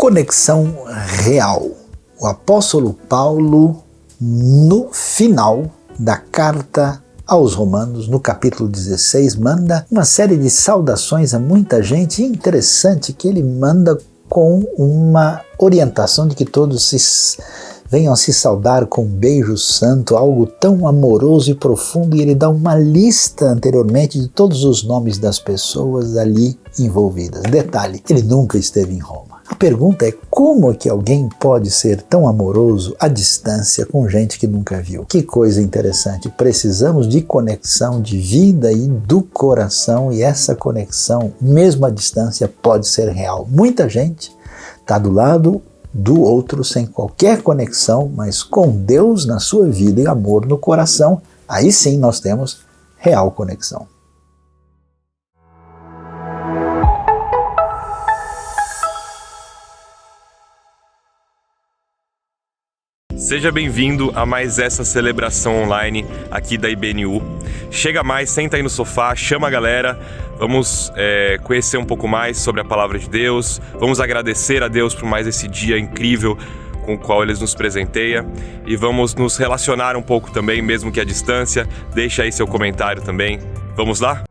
conexão real. O apóstolo Paulo, no final da carta aos Romanos, no capítulo 16, manda uma série de saudações a muita gente. E é interessante que ele manda com uma orientação de que todos venham se saudar com um beijo santo, algo tão amoroso e profundo, e ele dá uma lista anteriormente de todos os nomes das pessoas ali envolvidas. Detalhe, ele nunca esteve em Roma. A pergunta é como é que alguém pode ser tão amoroso à distância com gente que nunca viu? Que coisa interessante, precisamos de conexão de vida e do coração, e essa conexão, mesmo à distância, pode ser real. Muita gente está do lado do outro sem qualquer conexão, mas com Deus na sua vida e amor no coração, aí sim nós temos real conexão. Seja bem-vindo a mais essa celebração online aqui da IBNU. Chega mais, senta aí no sofá, chama a galera, vamos conhecer um pouco mais sobre a Palavra de Deus, vamos agradecer a Deus por mais esse dia incrível com o qual Ele nos presenteia e vamos nos relacionar um pouco também, mesmo que à distância. Deixa aí seu comentário também. Vamos lá?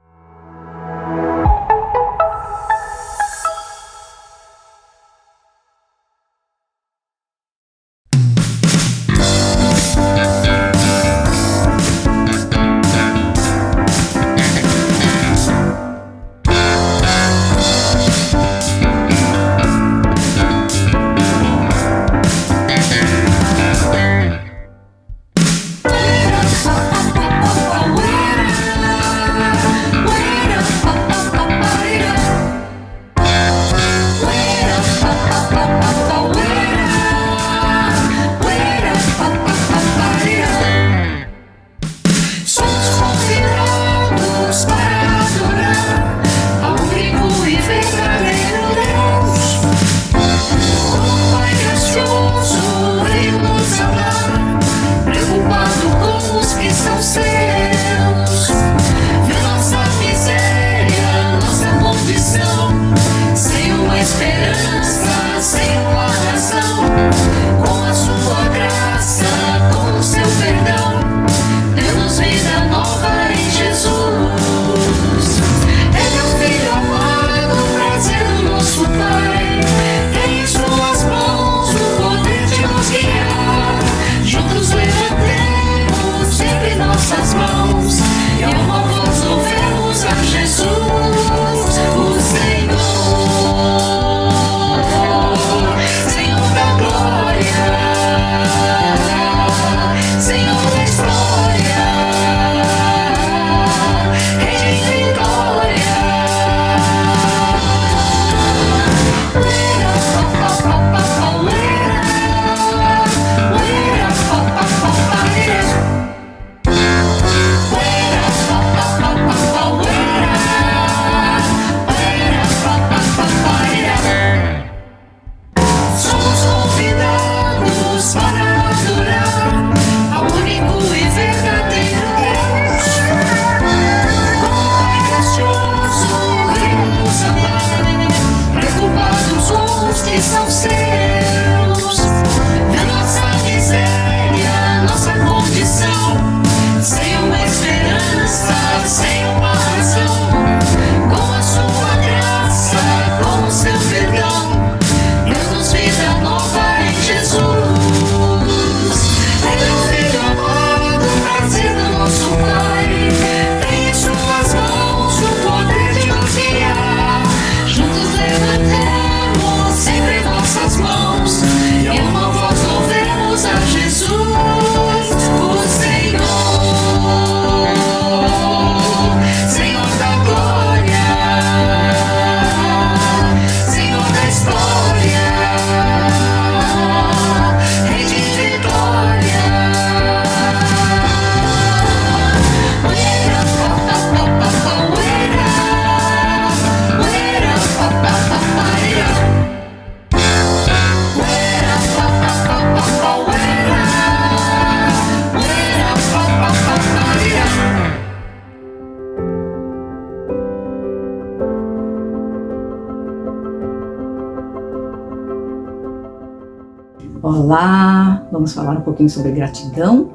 Olá, vamos falar um pouquinho sobre gratidão.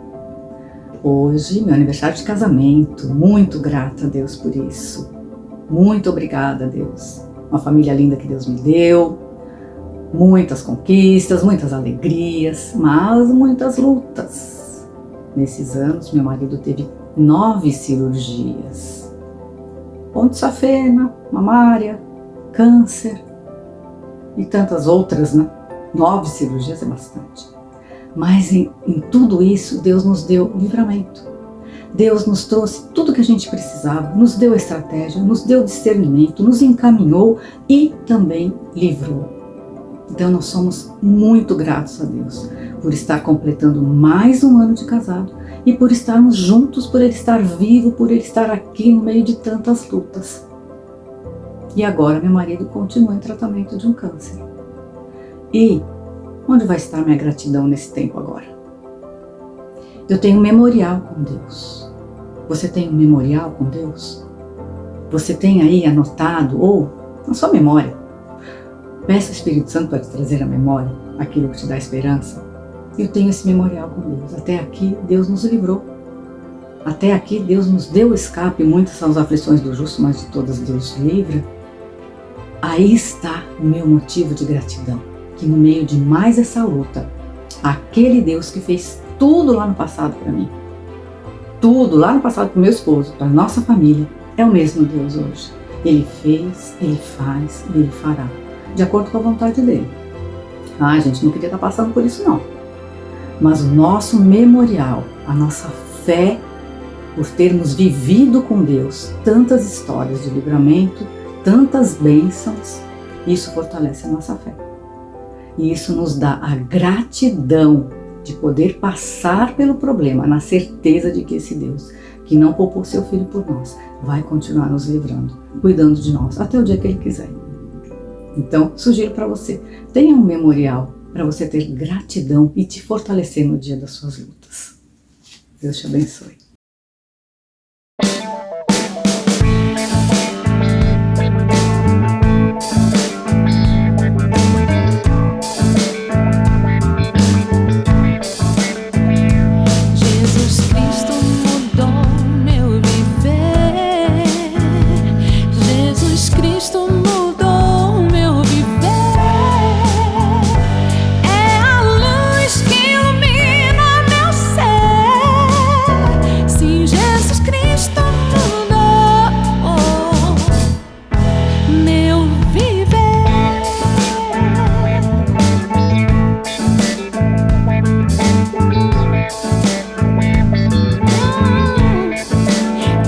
Hoje, meu aniversário de casamento, muito grata a Deus por isso. Muito obrigada a Deus. Uma família linda que Deus me deu, muitas conquistas, muitas alegrias, mas muitas lutas. Nesses anos, meu marido teve 9 cirurgias. Ponte safena, mamária, câncer e tantas outras, né? 9 cirurgias é bastante. Mas em tudo isso, Deus nos deu livramento. Deus nos trouxe tudo que a gente precisava, nos deu estratégia, nos deu discernimento, nos encaminhou e também livrou. Então nós somos muito gratos a Deus por estar completando mais um ano de casado e por estarmos juntos, por Ele estar vivo, por Ele estar aqui no meio de tantas lutas. E agora meu marido continua em tratamento de um câncer. E onde vai estar minha gratidão nesse tempo agora? Eu tenho um memorial com Deus. Você tem um memorial com Deus? Você tem aí anotado ou na sua memória? Peça ao Espírito Santo para te trazer à memória aquilo que te dá esperança. Eu tenho esse memorial com Deus. Até aqui Deus nos livrou. Até aqui Deus nos deu escape. Muitas são as aflições do justo, mas de todas Deus livra. Aí está o meu motivo de gratidão. Que no meio de mais essa luta, aquele Deus que fez tudo lá no passado para mim, tudo lá no passado para o meu esposo, para a nossa família, é o mesmo Deus hoje. Ele fez, Ele faz e Ele fará, de acordo com a vontade dEle. A gente não queria estar passando por isso não. Mas o nosso memorial, a nossa fé, por termos vivido com Deus tantas histórias de livramento, tantas bênçãos, isso fortalece a nossa fé. E isso nos dá a gratidão de poder passar pelo problema, na certeza de que esse Deus, que não poupou seu Filho por nós, vai continuar nos livrando, cuidando de nós, até o dia que Ele quiser. Então, sugiro para você, tenha um memorial para você ter gratidão e te fortalecer no dia das suas lutas. Deus te abençoe.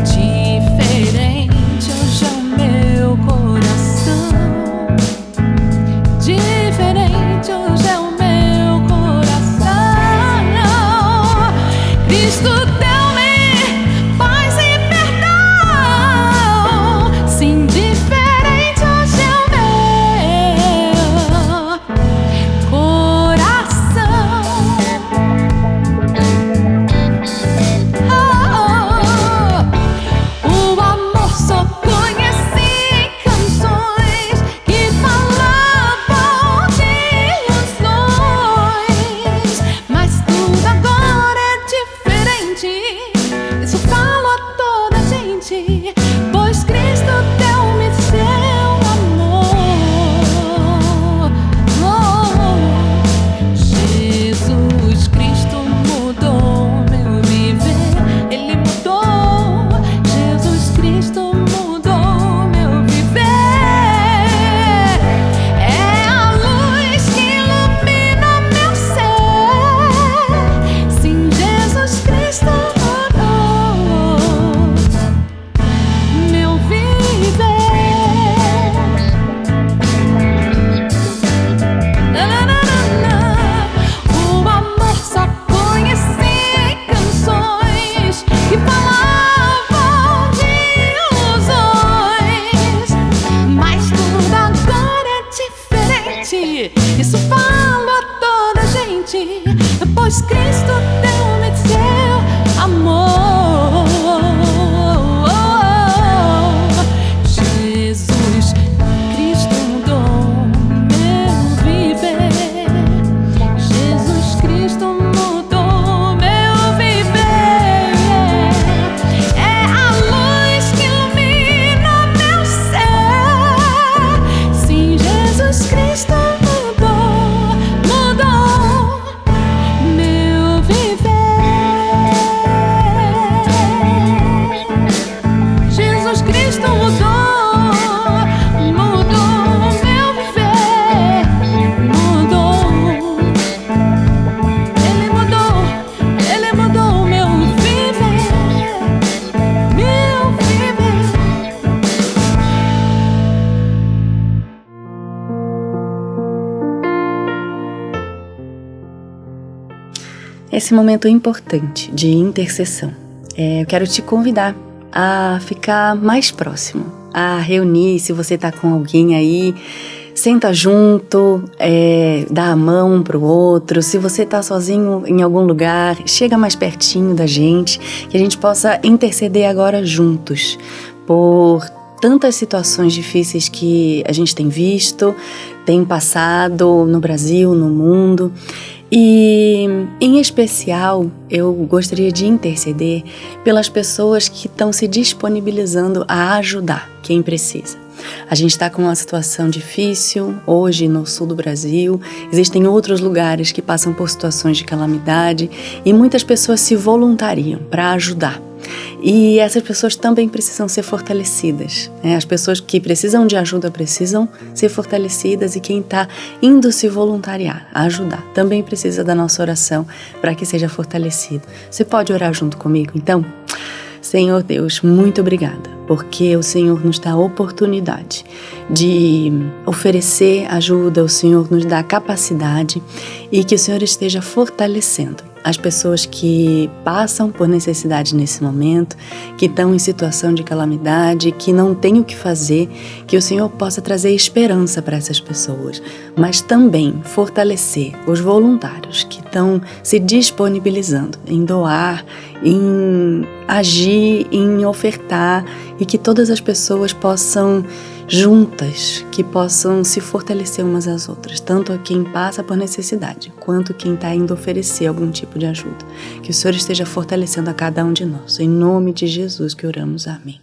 Diferente hoje é o meu coração. esse momento importante de intercessão. Eu quero te convidar a ficar mais próximo, a reunir, se você está com alguém aí, senta junto, dá a mão um para o outro. Se você está sozinho em algum lugar, chega mais pertinho da gente, que a gente possa interceder agora juntos por tantas situações difíceis que a gente tem visto, tem passado no Brasil, no mundo. E, em especial, eu gostaria de interceder pelas pessoas que estão se disponibilizando a ajudar quem precisa. A gente está com uma situação difícil hoje no sul do Brasil, existem outros lugares que passam por situações de calamidade e muitas pessoas se voluntariam para ajudar. E essas pessoas também precisam ser fortalecidas, né? As pessoas que precisam de ajuda precisam ser fortalecidas, e quem está indo se voluntariar, a ajudar, também precisa da nossa oração para que seja fortalecido. Você pode orar junto comigo, então? Senhor Deus, muito obrigada, porque o Senhor nos dá a oportunidade de oferecer ajuda, o Senhor nos dá a capacidade, e que o Senhor esteja fortalecendo as pessoas que passam por necessidade nesse momento, que estão em situação de calamidade, que não têm o que fazer, que o Senhor possa trazer esperança para essas pessoas, mas também fortalecer os voluntários que estão se disponibilizando em doar, em agir, em ofertar, e que todas as pessoas possam juntas, que possam se fortalecer umas às outras, tanto a quem passa por necessidade, quanto quem está indo oferecer algum tipo de ajuda. Que o Senhor esteja fortalecendo a cada um de nós. Em nome de Jesus que oramos. Amém.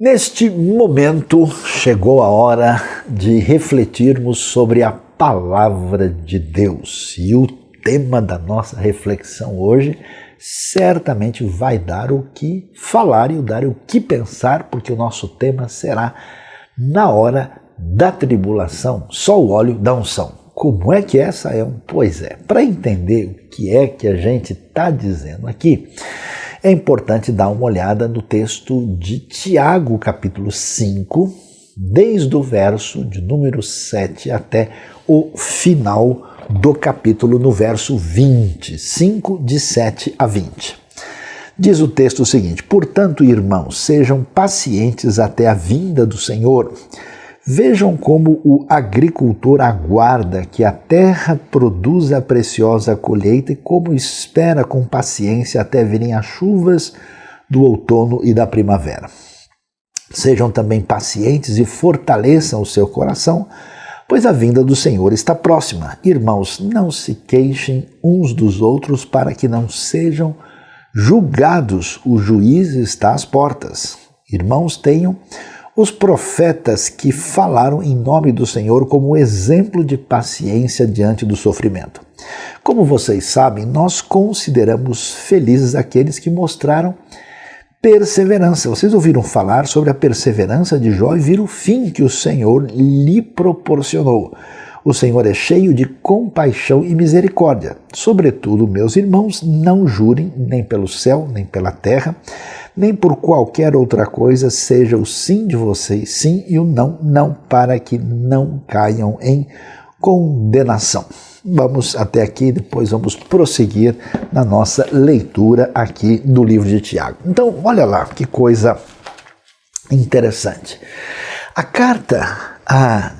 Neste momento, chegou a hora de refletirmos sobre a Palavra de Deus. E o tema da nossa reflexão hoje certamente vai dar o que falar e dar o que pensar, porque o nosso tema será na hora da tribulação, só o óleo da unção. Como é que essa é? Pois é, para entender o que é que a gente está dizendo aqui, é importante dar uma olhada no texto de Tiago, capítulo 5, desde o verso de número 7 até o final do capítulo, no verso 20, 5 de 7 a 20. Diz o texto o seguinte: portanto, irmãos, sejam pacientes até a vinda do Senhor. Vejam como o agricultor aguarda que a terra produza a preciosa colheita e como espera com paciência até virem as chuvas do outono e da primavera. Sejam também pacientes e fortaleçam o seu coração, pois a vinda do Senhor está próxima. Irmãos, não se queixem uns dos outros para que não sejam julgados. O juiz está às portas. Irmãos, tenham os profetas que falaram em nome do Senhor como exemplo de paciência diante do sofrimento. Como vocês sabem, nós consideramos felizes aqueles que mostraram perseverança. Vocês ouviram falar sobre a perseverança de Jó e viram o fim que o Senhor lhe proporcionou. O Senhor é cheio de compaixão e misericórdia. Sobretudo, meus irmãos, não jurem nem pelo céu, nem pela terra, nem por qualquer outra coisa, seja o sim de vocês sim e o não, não, para que não caiam em condenação. Vamos até aqui, depois vamos prosseguir na nossa leitura aqui do livro de Tiago. Então, olha lá que coisa interessante. A carta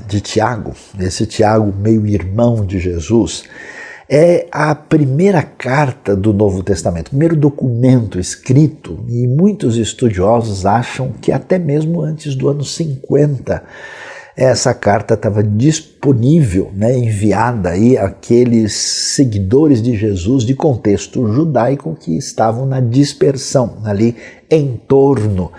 de Tiago, esse Tiago meio irmão de Jesus, é a primeira carta do Novo Testamento, o primeiro documento escrito, e muitos estudiosos acham que até mesmo antes do ano 50, essa carta estava disponível, enviada aí àqueles seguidores de Jesus de contexto judaico que estavam na dispersão, ali em torno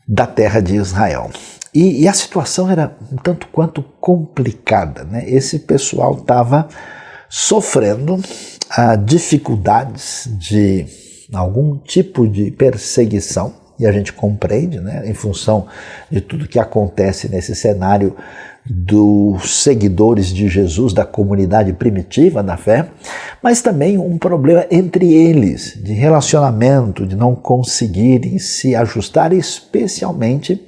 da terra de Israel. E a situação era um tanto quanto complicada, Esse pessoal estava sofrendo dificuldades de algum tipo de perseguição, e a gente compreende, em função de tudo que acontece nesse cenário dos seguidores de Jesus, da comunidade primitiva da fé, mas também um problema entre eles, de relacionamento, de não conseguirem se ajustar, especialmente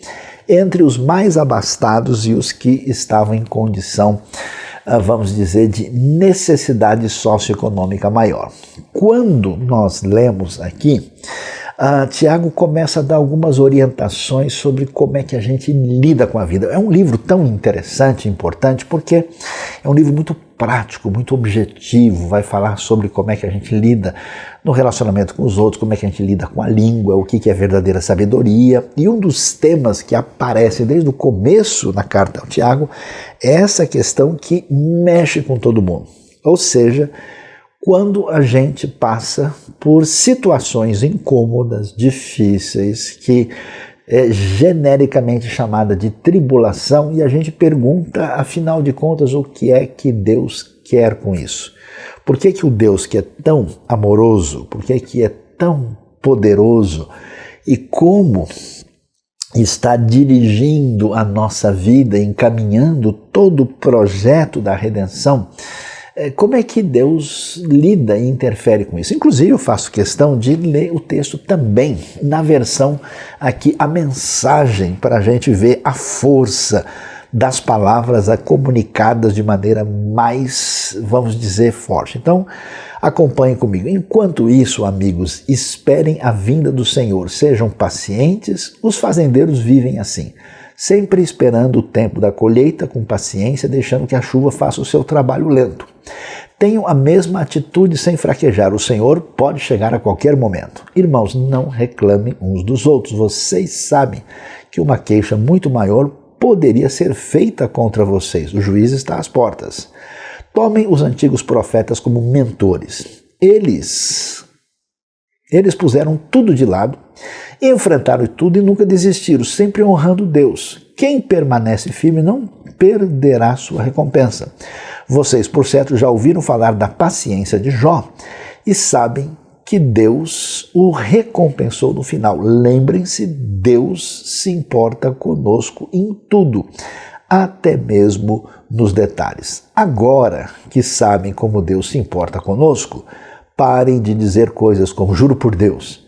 entre os mais abastados e os que estavam em condição, vamos dizer, de necessidade socioeconômica maior. Quando nós lemos aqui, Tiago começa a dar algumas orientações sobre como é que a gente lida com a vida. É um livro tão interessante e importante porque é um livro muito prático, muito objetivo, vai falar sobre como é que a gente lida no relacionamento com os outros, como é que a gente lida com a língua, o que é verdadeira sabedoria. E um dos temas que aparece desde o começo na carta ao Tiago é essa questão que mexe com todo mundo. Ou seja, quando a gente passa por situações incômodas, difíceis, que é genericamente chamada de tribulação, e a gente pergunta, afinal de contas, o que é que Deus quer com isso? Por que o Deus que é tão amoroso, por que é tão poderoso, e como está dirigindo a nossa vida, encaminhando todo o projeto da redenção, como é que Deus lida e interfere com isso? Inclusive eu faço questão de ler o texto também na versão aqui, a mensagem, para a gente ver a força das palavras comunicadas de maneira mais, vamos dizer, forte. Então, acompanhem comigo. Enquanto isso, amigos, esperem a vinda do Senhor. Sejam pacientes, os fazendeiros vivem assim, sempre esperando o tempo da colheita com paciência, deixando que a chuva faça o seu trabalho lento. Tenham a mesma atitude sem fraquejar. O Senhor pode chegar a qualquer momento. Irmãos, não reclamem uns dos outros. Vocês sabem que uma queixa muito maior poderia ser feita contra vocês. O juiz está às portas. Tomem os antigos profetas como mentores. Eles puseram tudo de lado, enfrentaram tudo e nunca desistiram, sempre honrando Deus. Quem permanece firme não perderá sua recompensa. Vocês, por certo, já ouviram falar da paciência de Jó e sabem que Deus o recompensou no final. Lembrem-se, Deus se importa conosco em tudo, até mesmo nos detalhes. Agora que sabem como Deus se importa conosco, parem de dizer coisas como juro por Deus.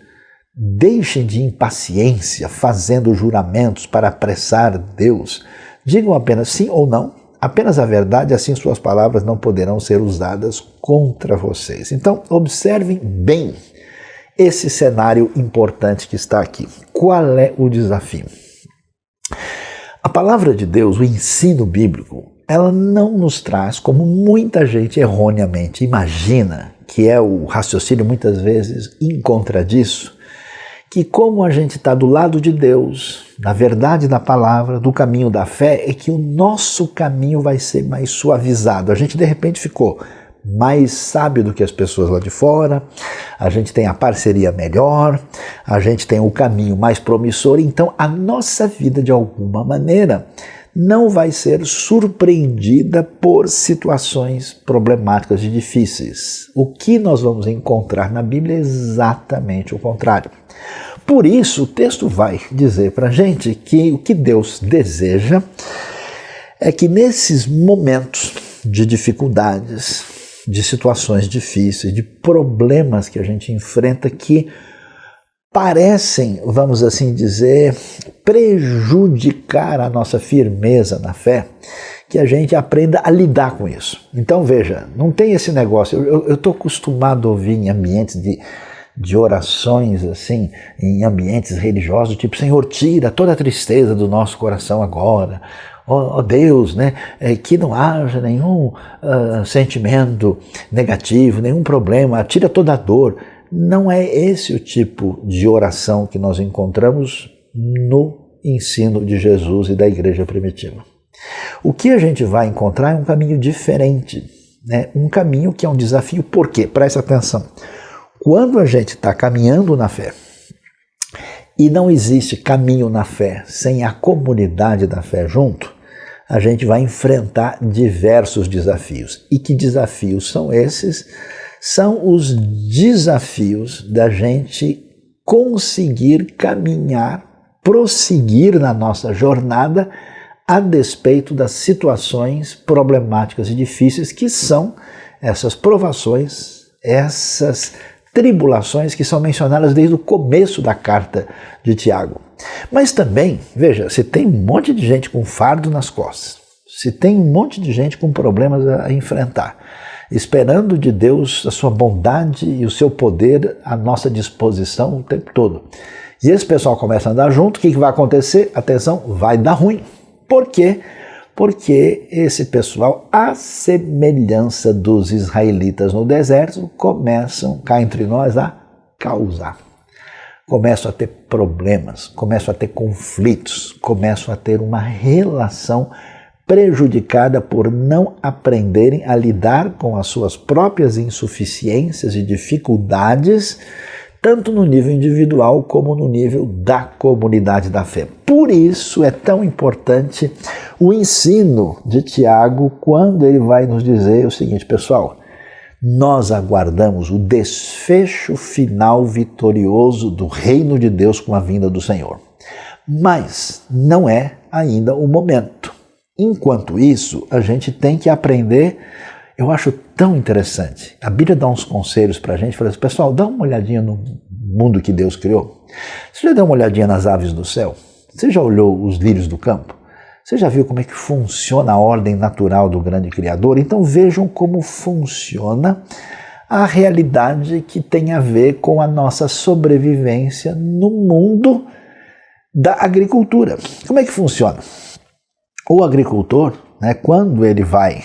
Deixem de impaciência fazendo juramentos para apressar Deus. Digam apenas sim ou não, apenas a verdade, assim suas palavras não poderão ser usadas contra vocês. Então, observem bem esse cenário importante que está aqui. Qual é o desafio? palavra de Deus, o ensino bíblico, ela não nos traz, como muita gente erroneamente imagina, que é o raciocínio muitas vezes em contra disso, que como a gente está do lado de Deus, na verdade da palavra, do caminho da fé, é que o nosso caminho vai ser mais suavizado. A gente de repente ficou mais sábio do que as pessoas lá de fora, a gente tem a parceria melhor, a gente tem o caminho mais promissor, então a nossa vida de alguma maneira não vai ser surpreendida por situações problemáticas e difíceis. O que nós vamos encontrar na Bíblia é exatamente o contrário. Por isso, o texto vai dizer para a gente que o que Deus deseja é que nesses momentos de dificuldades, de situações difíceis, de problemas que a gente enfrenta que parecem, vamos assim dizer, prejudicar a nossa firmeza na fé, que a gente aprenda a lidar com isso. Então veja, não tem esse negócio, eu estou acostumado a ouvir em ambientes de orações, assim, em ambientes religiosos, tipo, Senhor, tira toda a tristeza do nosso coração agora, ó Deus, né, que não haja nenhum sentimento negativo, nenhum problema, tira toda a dor. Não é esse o tipo de oração que nós encontramos no ensino de Jesus e da igreja primitiva. O que a gente vai encontrar é um caminho diferente, né? Um caminho que é um desafio. Por quê? Presta atenção. Quando a gente está caminhando na fé, e não existe caminho na fé sem a comunidade da fé junto, a gente vai enfrentar diversos desafios. E que desafios são esses? São os desafios da gente conseguir caminhar, prosseguir na nossa jornada a despeito das situações problemáticas e difíceis que são essas provações, essas tribulações que são mencionadas desde o começo da carta de Tiago. Mas também, veja, se tem um monte de gente com fardo nas costas, se tem um monte de gente com problemas a enfrentar, esperando de Deus a sua bondade e o seu poder à nossa disposição o tempo todo. E esse pessoal começa a andar junto, o que vai acontecer? Atenção, vai dar ruim. Por quê? Porque esse pessoal, à semelhança dos israelitas no deserto, começam, cá entre nós, a causar. Começam a ter problemas, começam a ter conflitos, começam a ter uma relação prejudicada por não aprenderem a lidar com as suas próprias insuficiências e dificuldades, tanto no nível individual como no nível da comunidade da fé. Por isso é tão importante o ensino de Tiago quando ele vai nos dizer o seguinte, pessoal, nós aguardamos o desfecho final vitorioso do reino de Deus com a vinda do Senhor. Mas não é ainda o momento. Enquanto isso, a gente tem que aprender, eu acho tão interessante. A Bíblia dá uns conselhos para a gente, fala assim, pessoal, dá uma olhadinha no mundo que Deus criou. Você já deu uma olhadinha nas aves do céu? Você já olhou os lírios do campo? Você já viu como é que funciona a ordem natural do grande Criador? Então vejam como funciona a realidade que tem a ver com a nossa sobrevivência no mundo da agricultura. Como é que funciona? O agricultor, né, quando ele vai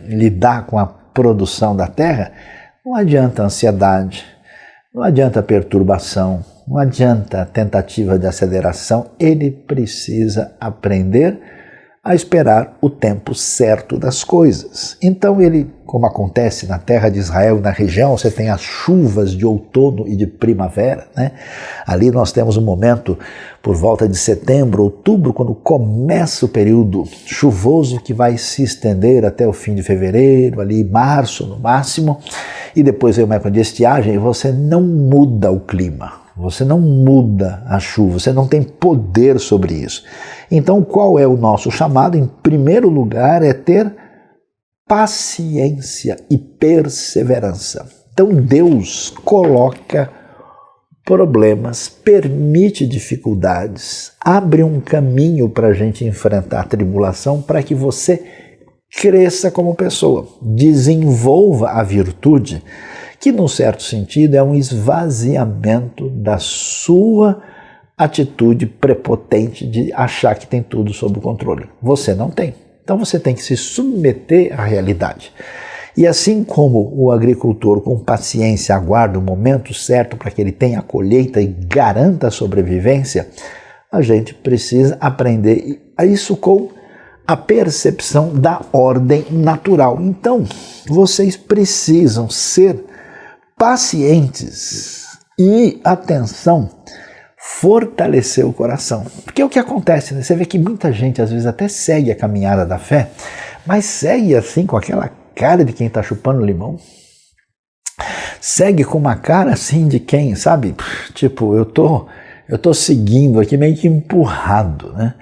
lidar com a produção da terra, não adianta ansiedade, não adianta perturbação, não adianta tentativa de aceleração, ele precisa aprender a esperar o tempo certo das coisas. Então ele, como acontece na terra de Israel e na região, você tem as chuvas de outono e de primavera, né? Ali nós temos um momento por volta de setembro, outubro, quando começa o período chuvoso que vai se estender até o fim de fevereiro, ali março no máximo, e depois vem uma época de estiagem e você não muda o clima. Você não muda a chuva, você não tem poder sobre isso. Então, qual é o nosso chamado? Em primeiro lugar, é ter paciência e perseverança. Então, Deus coloca problemas, permite dificuldades, abre um caminho para a gente enfrentar a tribulação para que você cresça como pessoa, desenvolva a virtude, que, num certo sentido, é um esvaziamento da sua atitude prepotente de achar que tem tudo sob controle. Você não tem. Então você tem que se submeter à realidade. E assim como o agricultor com paciência aguarda o momento certo para que ele tenha a colheita e garanta a sobrevivência, a gente precisa aprender isso com a percepção da ordem natural. Então, vocês precisam ser pacientes e, atenção, fortalecer o coração. Porque é o que acontece, né? Você vê que muita gente às vezes até segue a caminhada da fé, mas segue assim com aquela cara de quem está chupando limão. Segue com uma cara assim de quem, sabe? Tipo, eu tô seguindo aqui meio que empurrado, né?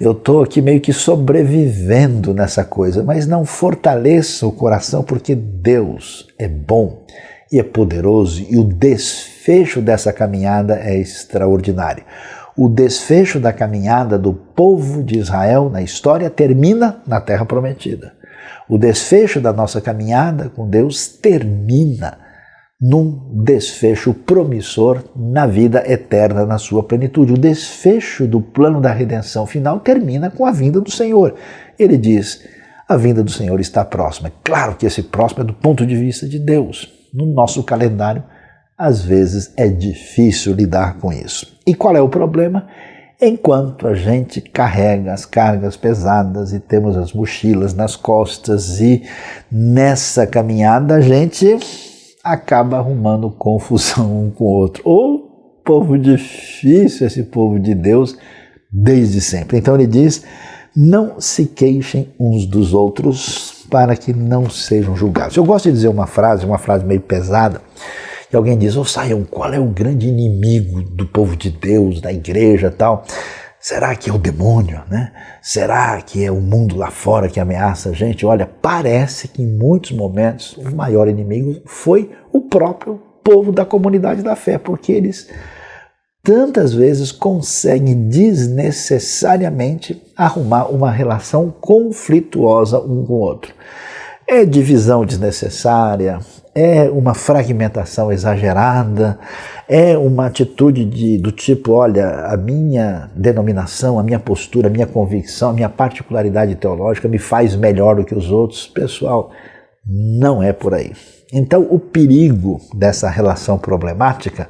Eu tô aqui meio que sobrevivendo nessa coisa, mas não fortaleça o coração porque Deus é bom e é poderoso e o desfecho dessa caminhada é extraordinário. O desfecho da caminhada do povo de Israel na história termina na Terra Prometida. O desfecho da nossa caminhada com Deus termina num desfecho promissor na vida eterna, na sua plenitude. O desfecho do plano da redenção final termina com a vinda do Senhor. Ele diz, a vinda do Senhor está próxima. Claro que esse próximo é do ponto de vista de Deus. No nosso calendário, às vezes é difícil lidar com isso. E qual é o problema? Enquanto a gente carrega as cargas pesadas e temos as mochilas nas costas e nessa caminhada a gente acaba arrumando confusão um com o outro. Ou povo difícil, esse povo de Deus, desde sempre. Então ele diz, não se queixem uns dos outros para que não sejam julgados. Eu gosto de dizer uma frase meio pesada, e alguém diz, Saião, qual é o grande inimigo do povo de Deus, da igreja e tal? Será que é o demônio, né? Será que é o mundo lá fora que ameaça a gente? Olha, parece que em muitos momentos o maior inimigo foi o próprio povo da comunidade da fé, porque eles tantas vezes conseguem desnecessariamente arrumar uma relação conflituosa um com o outro. É divisão desnecessária, é uma fragmentação exagerada, é uma atitude do tipo, olha, a minha denominação, a minha postura, a minha convicção, a minha particularidade teológica me faz melhor do que os outros. Pessoal, não é por aí. Então, o perigo dessa relação problemática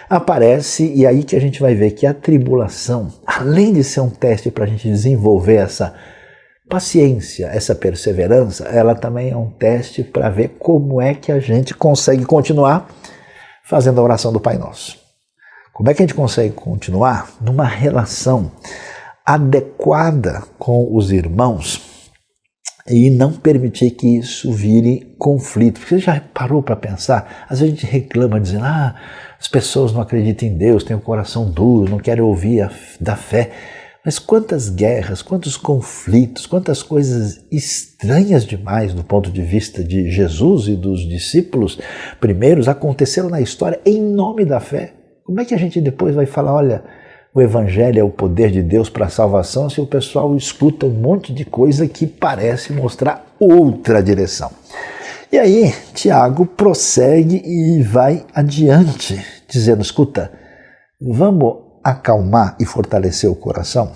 aparece, e aí que a gente vai ver que a tribulação, além de ser um teste para a gente desenvolver essa paciência, essa perseverança, ela também é um teste para ver como é que a gente consegue continuar fazendo a oração do Pai Nosso. Como é que a gente consegue continuar numa relação adequada com os irmãos e não permitir que isso vire conflito? Porque você já parou para pensar? Às vezes a gente reclama dizendo, as pessoas não acreditam em Deus, têm o coração duro, não querem ouvir da fé. Mas quantas guerras, quantos conflitos, quantas coisas estranhas demais do ponto de vista de Jesus e dos discípulos primeiros aconteceram na história em nome da fé. Como é que a gente depois vai falar, olha, o Evangelho é o poder de Deus para a salvação, se o pessoal escuta um monte de coisa que parece mostrar outra direção? E aí, Tiago prossegue e vai adiante, dizendo, escuta, vamos acalmar e fortalecer o coração?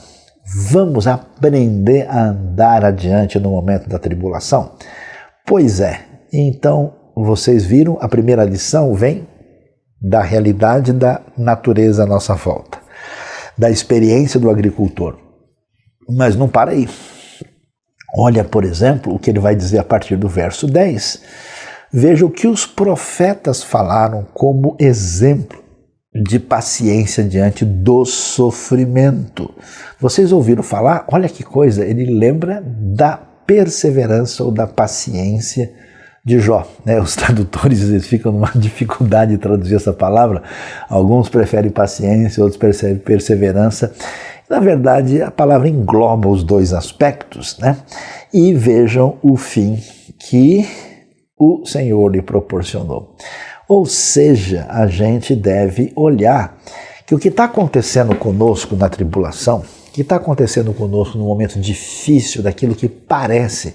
Vamos aprender a andar adiante no momento da tribulação? Pois é, então vocês viram, a primeira lição vem da realidade da natureza à nossa volta, da experiência do agricultor. Mas não para aí. Olha, por exemplo, o que ele vai dizer a partir do verso 10. Veja o que os profetas falaram como exemplo de paciência diante do sofrimento. Vocês ouviram falar? Olha que coisa, ele lembra da perseverança ou da paciência de Jó, né? Os tradutores eles ficam numa dificuldade de traduzir essa palavra. Alguns preferem paciência, outros preferem perseverança. Na verdade, a palavra engloba os dois aspectos, né? E vejam o fim que o Senhor lhe proporcionou. Ou seja, a gente deve olhar que o que está acontecendo conosco na tribulação, o que está acontecendo conosco no momento difícil, daquilo que parece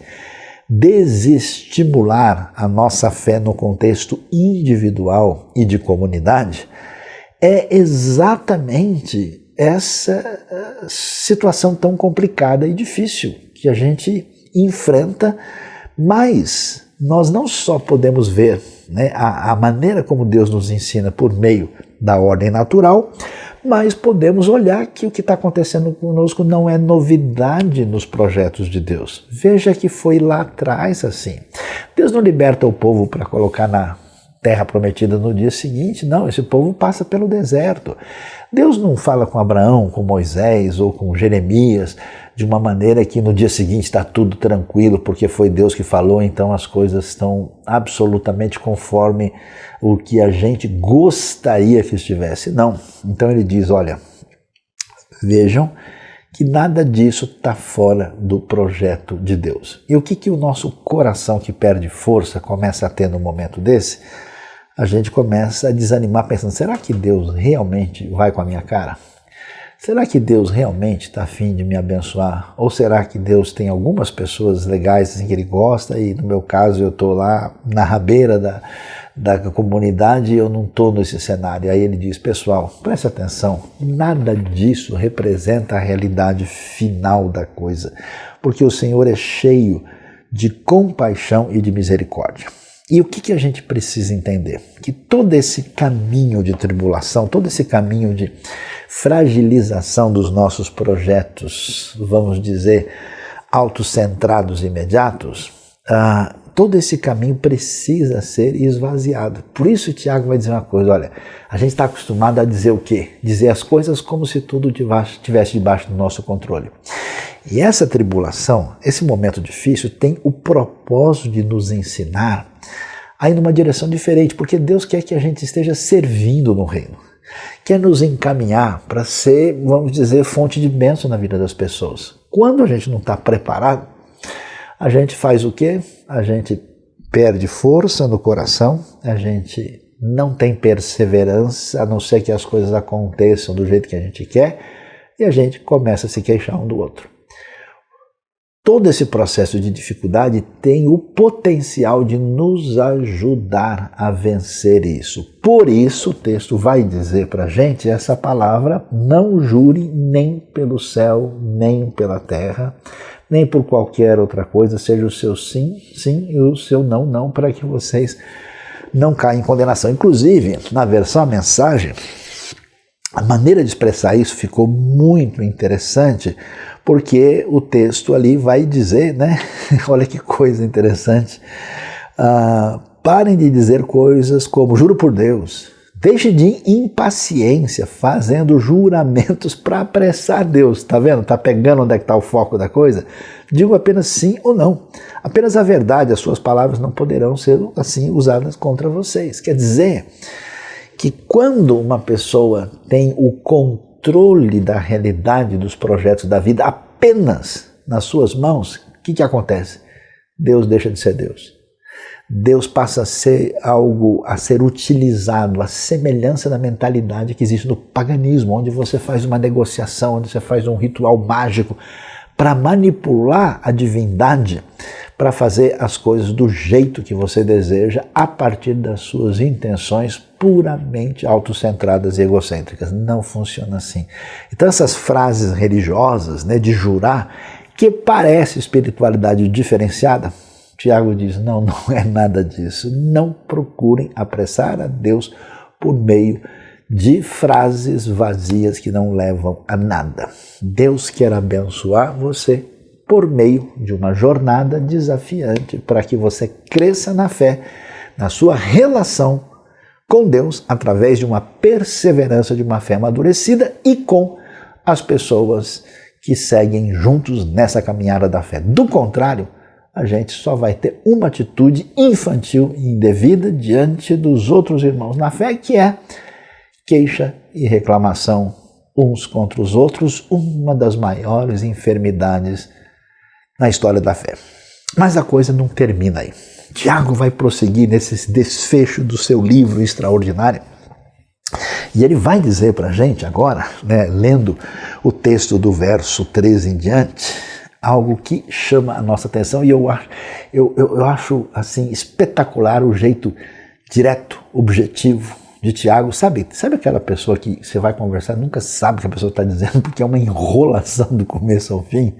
desestimular a nossa fé no contexto individual e de comunidade, é exatamente essa situação tão complicada e difícil que a gente enfrenta, mas nós não só podemos ver, né, a maneira como Deus nos ensina por meio da ordem natural, mas podemos olhar que o que está acontecendo conosco não é novidade nos projetos de Deus. Veja que foi lá atrás assim. Deus não liberta o povo para colocar na terra prometida no dia seguinte, não, esse povo passa pelo deserto. Deus não fala com Abraão, com Moisés ou com Jeremias de uma maneira que no dia seguinte está tudo tranquilo, porque foi Deus que falou, então as coisas estão absolutamente conforme o que a gente gostaria que estivesse. Não. Então ele diz, olha, vejam que nada disso está fora do projeto de Deus. E o que o nosso coração que perde força começa a ter no momento desse? A gente começa a desanimar pensando, será que Deus realmente vai com a minha cara? Será que Deus realmente está a fim de me abençoar? Ou será que Deus tem algumas pessoas legais assim, que Ele gosta e no meu caso eu estou lá na rabeira da comunidade e eu não estou nesse cenário? Aí ele diz, pessoal, preste atenção, nada disso representa a realidade final da coisa, porque o Senhor é cheio de compaixão e de misericórdia. E o que a gente precisa entender? Que todo esse caminho de tribulação, todo esse caminho de fragilização dos nossos projetos, vamos dizer, autocentrados imediatos, todo esse caminho precisa ser esvaziado. Por isso Tiago vai dizer uma coisa, olha, a gente está acostumado a dizer o quê? Dizer as coisas como se tudo estivesse debaixo do nosso controle. E essa tribulação, esse momento difícil, tem o propósito de nos ensinar a ir numa direção diferente, porque Deus quer que a gente esteja servindo no reino. Quer nos encaminhar para ser, vamos dizer, fonte de bênção na vida das pessoas. Quando a gente não está preparado, a gente faz o quê? A gente perde força no coração, a gente não tem perseverança, a não ser que as coisas aconteçam do jeito que a gente quer, e a gente começa a se queixar um do outro. Todo esse processo de dificuldade tem o potencial de nos ajudar a vencer isso. Por isso o texto vai dizer para a gente essa palavra, não jure nem pelo céu, nem pela terra, nem por qualquer outra coisa, seja o seu sim, sim, e o seu não, não, para que vocês não caem em condenação. Inclusive, na versão a mensagem, a maneira de expressar isso ficou muito interessante, porque o texto ali vai dizer, né? Olha que coisa interessante. Parem de dizer coisas como, juro por Deus. Deixe de impaciência, fazendo juramentos para apressar Deus. Tá vendo? Tá pegando onde é que está o foco da coisa? Digo apenas sim ou não. Apenas a verdade, as suas palavras não poderão ser assim usadas contra vocês. Quer dizer que quando uma pessoa tem o controle da realidade dos projetos da vida apenas nas suas mãos, o que acontece? Deus deixa de ser Deus. Deus passa a ser algo a ser utilizado, a semelhança da mentalidade que existe no paganismo, onde você faz uma negociação, onde você faz um ritual mágico para manipular a divindade, para fazer as coisas do jeito que você deseja, a partir das suas intenções puramente autocentradas e egocêntricas. Não funciona assim. Então essas frases religiosas, né, de jurar, que parece espiritualidade diferenciada, Tiago diz, não é nada disso. Não procurem apressar a Deus por meio de frases vazias que não levam a nada. Deus quer abençoar você por meio de uma jornada desafiante para que você cresça na fé, na sua relação com Deus, através de uma perseverança de uma fé amadurecida e com as pessoas que seguem juntos nessa caminhada da fé. Do contrário, a gente só vai ter uma atitude infantil e indevida diante dos outros irmãos na fé, que é queixa e reclamação uns contra os outros, uma das maiores enfermidades na história da fé. Mas a coisa não termina aí. Tiago vai prosseguir nesse desfecho do seu livro extraordinário, e ele vai dizer para a gente agora, né, lendo o texto do verso 13 em diante, algo que chama a nossa atenção, e eu acho assim espetacular o jeito direto, objetivo, de Tiago, sabe aquela pessoa que você vai conversar, nunca sabe o que a pessoa está dizendo, porque é uma enrolação do começo ao fim,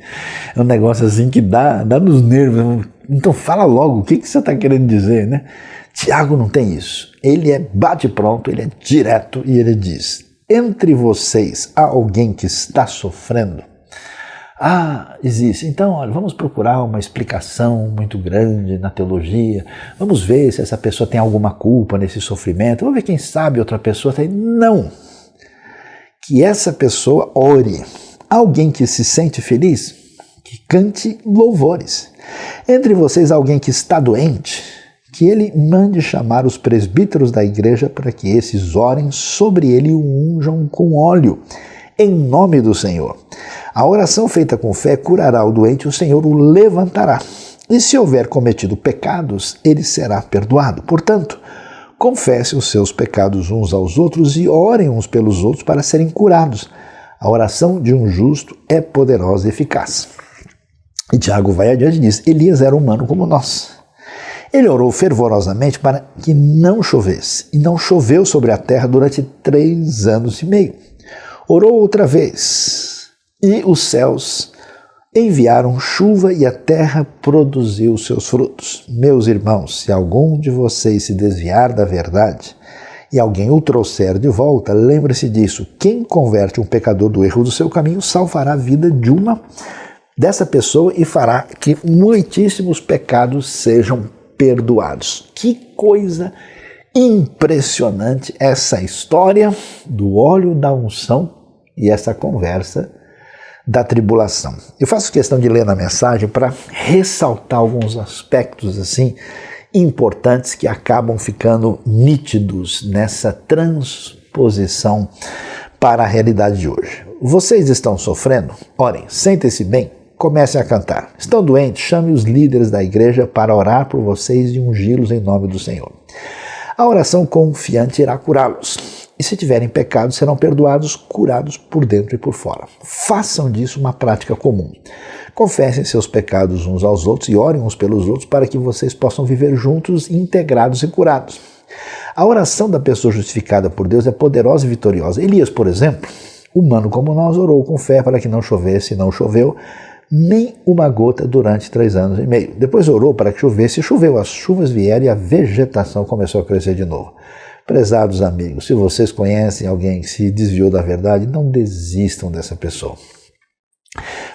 é um negócio assim que dá nos nervos, então fala logo, o que você está querendo dizer, né? Tiago não tem isso, ele é bate pronto, ele é direto e ele diz, entre vocês há alguém que está sofrendo? Existe. Então, olha, vamos procurar uma explicação muito grande na teologia. Vamos ver se essa pessoa tem alguma culpa nesse sofrimento. Vamos ver quem sabe outra pessoa tem. Não. Que essa pessoa ore. Alguém que se sente feliz, que cante louvores. Entre vocês, alguém que está doente, que ele mande chamar os presbíteros da igreja para que esses orem sobre ele e o unjam com óleo, em nome do Senhor. A oração feita com fé curará o doente e o Senhor o levantará. E se houver cometido pecados, ele será perdoado. Portanto, confesse os seus pecados uns aos outros e orem uns pelos outros para serem curados. A oração de um justo é poderosa e eficaz. E Tiago vai adiante e diz, Elias era humano como nós. Ele orou fervorosamente para que não chovesse, e não choveu sobre a terra durante 3 anos e meio. Orou outra vez, e os céus enviaram chuva e a terra produziu seus frutos. Meus irmãos, se algum de vocês se desviar da verdade e alguém o trouxer de volta, lembre-se disso. Quem converte um pecador do erro do seu caminho salvará a vida dessa pessoa e fará que muitíssimos pecados sejam perdoados. Que coisa impressionante essa história do óleo da unção e essa conversa da tribulação. Eu faço questão de ler na mensagem para ressaltar alguns aspectos assim importantes que acabam ficando nítidos nessa transposição para a realidade de hoje. Vocês estão sofrendo? Orem, sentem-se bem, comecem a cantar. Estão doentes? Chame os líderes da igreja para orar por vocês e ungí-los em nome do Senhor. A oração confiante irá curá-los. E se tiverem pecados, serão perdoados, curados por dentro e por fora. Façam disso uma prática comum. Confessem seus pecados uns aos outros e orem uns pelos outros para que vocês possam viver juntos, integrados e curados. A oração da pessoa justificada por Deus é poderosa e vitoriosa. Elias, por exemplo, humano como nós, orou com fé para que não chovesse e não choveu nem uma gota durante 3 anos e meio. Depois orou para que chovesse e choveu. As chuvas vieram e a vegetação começou a crescer de novo. Prezados amigos, se vocês conhecem alguém que se desviou da verdade, não desistam dessa pessoa.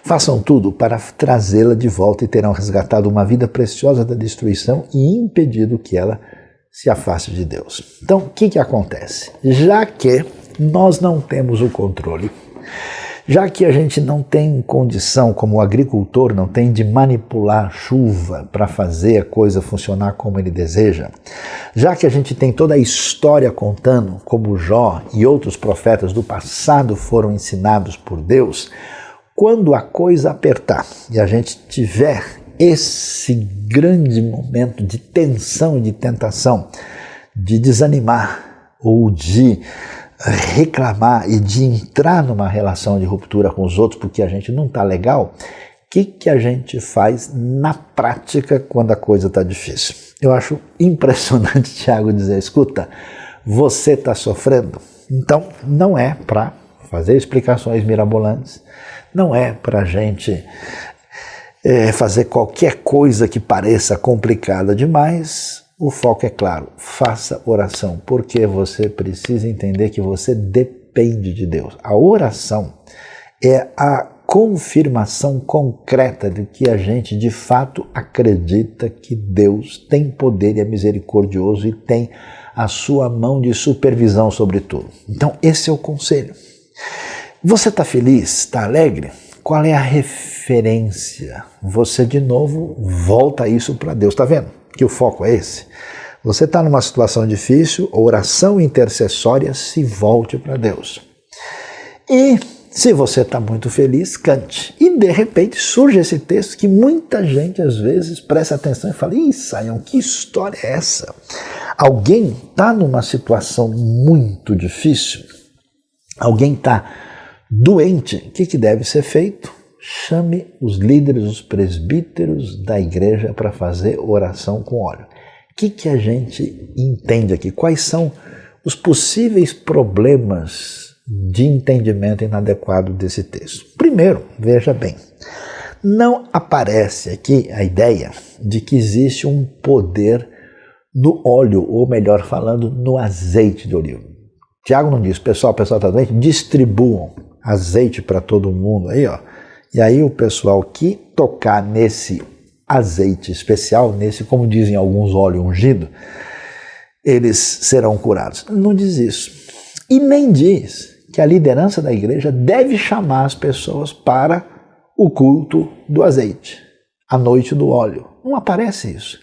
Façam tudo para trazê-la de volta e terão resgatado uma vida preciosa da destruição e impedido que ela se afaste de Deus. Então, o que acontece? Já que nós não temos o controle, já que a gente não tem condição, como o agricultor não tem, de manipular a chuva para fazer a coisa funcionar como ele deseja, já que a gente tem toda a história contando como Jó e outros profetas do passado foram ensinados por Deus, quando a coisa apertar e a gente tiver esse grande momento de tensão e de tentação, de desanimar ou de reclamar e de entrar numa relação de ruptura com os outros porque a gente não está legal, o que a gente faz na prática quando a coisa está difícil? Eu acho impressionante Tiago dizer, escuta, você está sofrendo? Então não é para fazer explicações mirabolantes, não é para a gente fazer qualquer coisa que pareça complicada demais. O foco é claro, faça oração, porque você precisa entender que você depende de Deus. A oração é a confirmação concreta de que a gente de fato acredita que Deus tem poder e é misericordioso e tem a sua mão de supervisão sobre tudo. Então esse é o conselho. Você está feliz? Está alegre? Qual é a referência? Você de novo volta isso para Deus, está vendo? Que o foco é esse. Você está numa situação difícil, oração intercessória, se volte para Deus. E se você está muito feliz, cante. E de repente surge esse texto que muita gente às vezes presta atenção e fala, ih, Saião, que história é essa? Alguém está numa situação muito difícil, alguém está doente, o que deve ser feito? Chame os líderes, os presbíteros da igreja para fazer oração com óleo. O que a gente entende aqui? Quais são os possíveis problemas de entendimento inadequado desse texto. Primeiro, veja bem, não aparece aqui a ideia de que existe um poder no óleo, ou melhor falando, no azeite de oliva. Tiago não diz, pessoal está doente, distribuam azeite para todo mundo aí, ó. E aí o pessoal que tocar nesse azeite especial, nesse, como dizem alguns, óleo ungido, eles serão curados. Não diz isso. E nem diz que a liderança da igreja deve chamar as pessoas para o culto do azeite, a noite do óleo. Não aparece isso.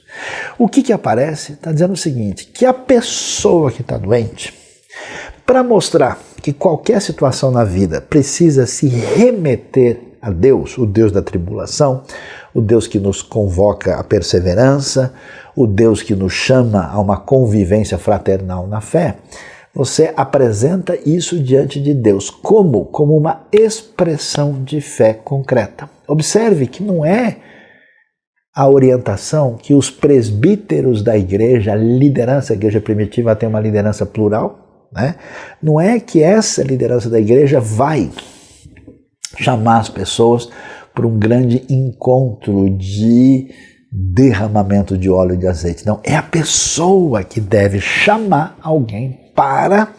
O que aparece? Está dizendo o seguinte, que a pessoa que está doente, para mostrar que qualquer situação na vida precisa se remeter a Deus, o Deus da tribulação, o Deus que nos convoca à perseverança, o Deus que nos chama a uma convivência fraternal na fé, você apresenta isso diante de Deus. Como? Como uma expressão de fé concreta. Observe que não é a orientação que os presbíteros da igreja, a liderança, a igreja primitiva tem uma liderança plural, né? Não é que essa liderança da igreja vai chamar as pessoas para um grande encontro de derramamento de óleo e de azeite. Não, é a pessoa que deve chamar alguém para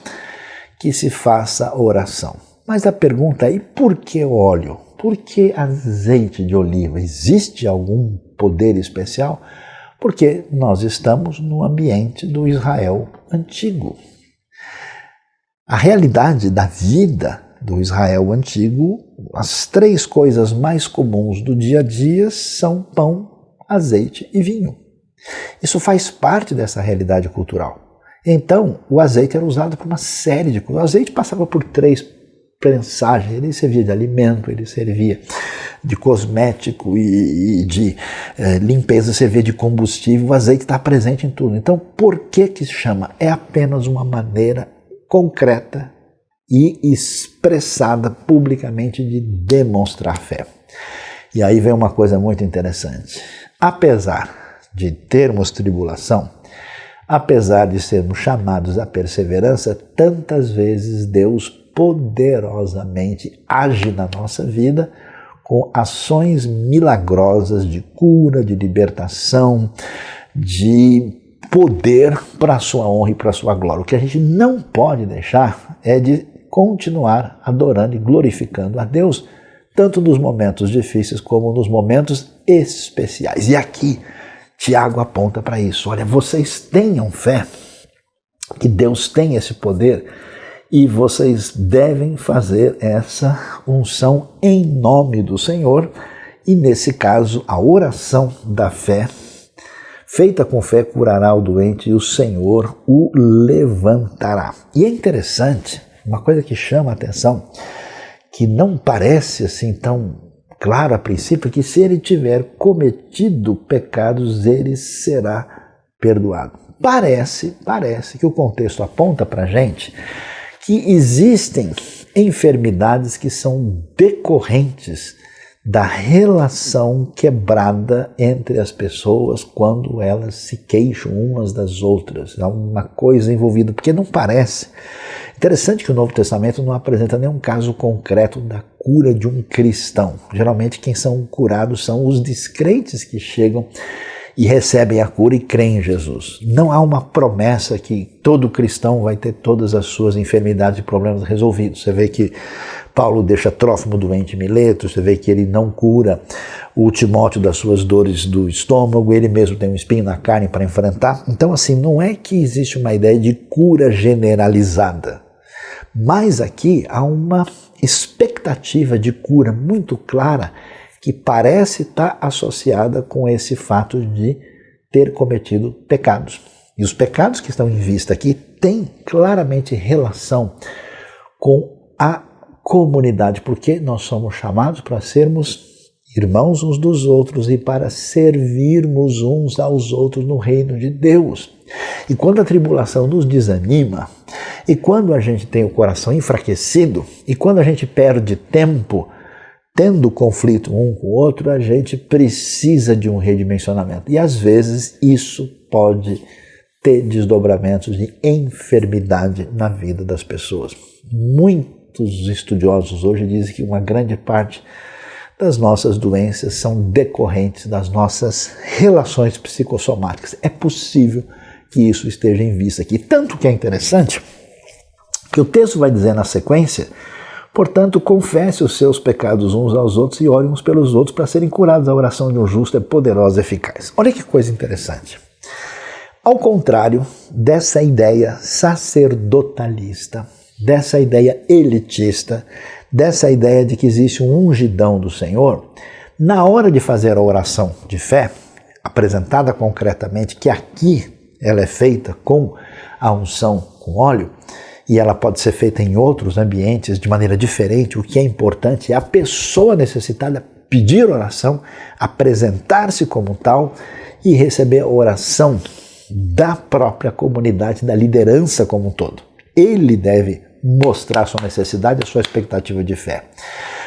que se faça oração. Mas a pergunta é, e por que óleo? Por que azeite de oliva? Existe algum poder especial? Porque nós estamos no ambiente do Israel antigo. A realidade da vida do Israel antigo, as três coisas mais comuns do dia a dia são pão, azeite e vinho. Isso faz parte dessa realidade cultural. Então, o azeite era usado por uma série de coisas. O azeite passava por três prensagens. Ele servia de alimento, ele servia de cosmético e de limpeza, servia de combustível. O azeite está presente em tudo. Então, por que se chama? É apenas uma maneira concreta e expressada publicamente de demonstrar fé. E aí vem uma coisa muito interessante. Apesar de termos tribulação, apesar de sermos chamados à perseverança, tantas vezes Deus poderosamente age na nossa vida com ações milagrosas de cura, de libertação, de poder para a sua honra e para a sua glória. O que a gente não pode deixar é de continuar adorando e glorificando a Deus, tanto nos momentos difíceis como nos momentos especiais. E aqui Tiago aponta para isso. Olha, vocês tenham fé que Deus tem esse poder e vocês devem fazer essa unção em nome do Senhor. E nesse caso, a oração da fé, feita com fé, curará o doente e o Senhor o levantará. E é interessante, uma coisa que chama a atenção, que não parece assim tão claro a princípio, que se ele tiver cometido pecados, ele será perdoado. Parece que o contexto aponta para a gente que existem enfermidades que são decorrentes da relação quebrada entre as pessoas quando elas se queixam umas das outras. Há uma coisa envolvida, porque não parece. Interessante que o Novo Testamento não apresenta nenhum caso concreto da cura de um cristão. Geralmente quem são curados são os descrentes que chegam e recebem a cura e creem em Jesus. Não há uma promessa que todo cristão vai ter todas as suas enfermidades e problemas resolvidos. Você vê que Paulo deixa Trófimo doente em Mileto, você vê que ele não cura o Timóteo das suas dores do estômago, ele mesmo tem um espinho na carne para enfrentar. Então, assim, não é que existe uma ideia de cura generalizada, mas aqui há uma expectativa de cura muito clara que parece estar associada com esse fato de ter cometido pecados. E os pecados que estão em vista aqui têm claramente relação com a comunidade, porque nós somos chamados para sermos irmãos uns dos outros e para servirmos uns aos outros no reino de Deus. E quando a tribulação nos desanima, e quando a gente tem o coração enfraquecido, e quando a gente perde tempo tendo conflito um com o outro, a gente precisa de um redimensionamento. E às vezes isso pode ter desdobramentos de enfermidade na vida das pessoas. Muitos estudiosos hoje dizem que uma grande parte das nossas doenças são decorrentes das nossas relações psicossomáticas. É possível que isso esteja em vista aqui. Tanto que é interessante que o texto vai dizer na sequência: portanto, confesse os seus pecados uns aos outros e orem uns pelos outros para serem curados. A oração de um justo é poderosa e eficaz. Olha que coisa interessante. Ao contrário dessa ideia sacerdotalista, dessa ideia elitista, dessa ideia de que existe um ungidão do Senhor, na hora de fazer a oração de fé, apresentada concretamente, que aqui ela é feita com a unção com óleo, e ela pode ser feita em outros ambientes de maneira diferente, o que é importante é a pessoa necessitada pedir oração, apresentar-se como tal e receber a oração da própria comunidade, da liderança como um todo. Ele deve mostrar sua necessidade e a sua expectativa de fé.